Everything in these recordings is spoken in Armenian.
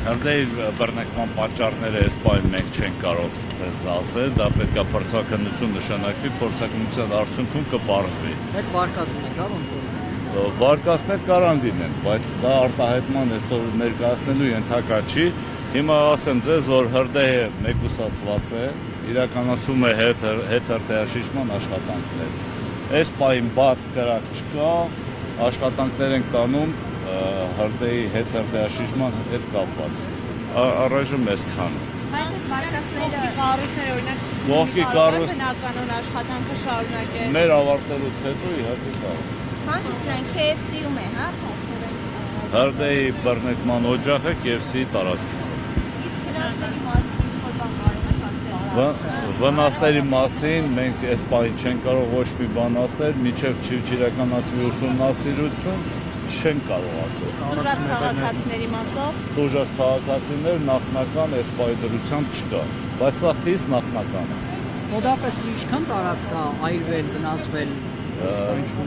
Հրդեհի բռնկման պատճառները այս պահին մենք չենք կարող ձեզ ասել, դա պետք է փորձաքննություն նշանակվի, փորձաքննության արդյունքում կպարզվի։ Բայց վարկածուն եք, ոնց որ։ Վարկածներ կարան լինեն, բայց դա արտահայտման այսօր ներկայացնելու ենթակա չի։ Հիմա ասեմ ձեզ, որ հրդեհը մեկուսացված է, իրականացվում է հետհրդեհաշիժման աշխատանքներ։ Այս պահին բաց կրակ չկա, աշխատանքներ են կանում հրդեհի հետհրդեհաշիժման հետ կապված։ Առայժմ այսքան։ Կողքի կառույցները բնականon աշխատանքը շարունակել։ Մեր ավարտելուց հետո իհարկե կարող։ Հանցուցնեն KFC-ում է, հա՞։ Հրդեհի բռնկման օջախը KFC-ի տարածքից է։ Վնասների մասին մենք այս պահին չենք կարող ոչ մի բան ասել, մինչև չիրականացվի ուսումնասիրություն չենք կարող ասել։ Տուժած քաղաքացիների մասով։ Տուժած քաղաքացիներ նախնական այս պահի դրությամբ չկա, բայց սա խիստ նախնական է։ Մոտապես ինչքան տարած կա այրվել, վնասվել։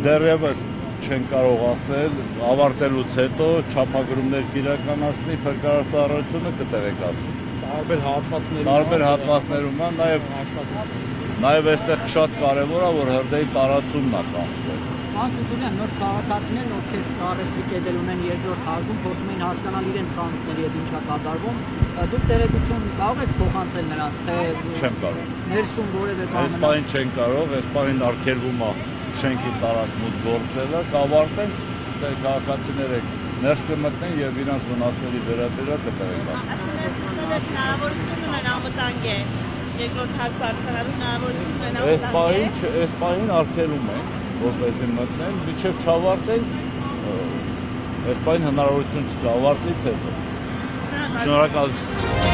Դեռևս չեն կարող ասել, ավարտելուց հետո չափագրումներ կիրականացնի, փրկարարծառայությունը կտեղեկացնի։ Տարբեր հատվածներում է, նաև այստեղ շատ կարևոր է, որ հրդեհի տարածումն է կանխվել։ Հանցուցունյան նոր քաղաքացիներն, ովքեր առևտրի կետել ունեն երկրորդ հարկում, փորձում են հասկանալ իրենց խանութների հետ ինչա կատարվում, դուք տեղեկություն կարող եք փոխանցել նրանց, թե չեմ կարող։ Ներսում որևէ բան։ Այս պահին չեն կարող, այս պահին արգելվում է շենքի տարած մուտք գործելը, կավարտենք, քաղաքացիները ներս կմտնեն եւ իրենց վնասների վերաբերյալ կտեղեկացնեն։ Հնարավորություն ունեն անվտանգ է երկրորդ հարկ բարձրանալու հնարավորություն ունեն Այս պահին արգելում ենք, որպեսզի մտնեն, մինչև չավարտենք, այս պահին հնարավորություն չկա, ավարտից հետո։ Շնորհակալություն։